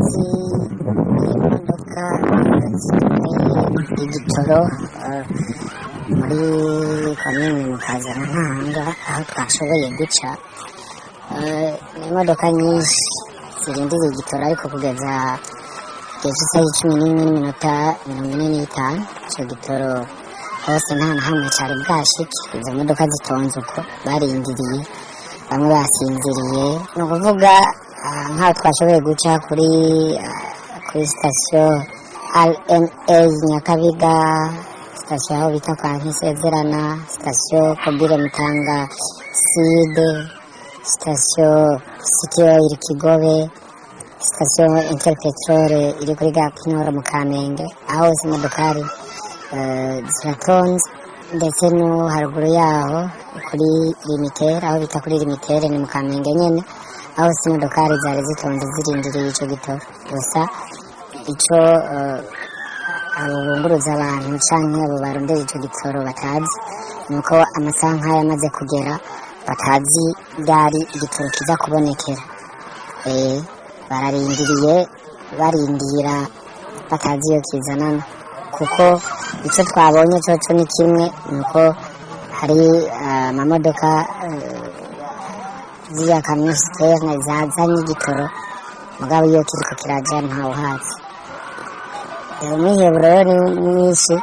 batazi imodoka igitoro muri komine Mukazana Ntanga aho twashoboye guca imodoka nyinshi zirindiriye igitoro ariko kugeza isaha 11:45 ico gitoro hose nta na hamwe cari bwashike. Izo modoka zitonze uko barindiriye, bamwe basinziriye. Ni ukuvuga nk'aho twashoboye guca kuri sitasiyo RNA Nyakabiga, sitasiyo aho bita kwa Ntisezerana, sitasiyo Kobire Mutanga Side, sitasiyo City Oil Kigobe, sitasiyo Interpetrol iri kuri Gapinoro mu Kamenge. Aho hose imodokari ziratonze, ndetse no haruguru yaho kuri limitere, aho bita kuri limitere ni mu Kamenge nyene, aho hose imodokari zari zitonze zirindiriye ico gitoro. Gusa ico abo bunguruza abantu canke abo barondera ico gitoro batazi nuko amasaha nk'aya amaze kugera batazi ryari igitoro kiza kubonekera. Bararindiriye, barindira batazi iyo kizanana, kuko icyo twabonye cyo ni kimwe, nuko hari amamodoka ziriya kamyo siterne zazanye igitoro, mugabo iyo kiriko kiraja ntawuhazi. Umwiheburo ni mwinshi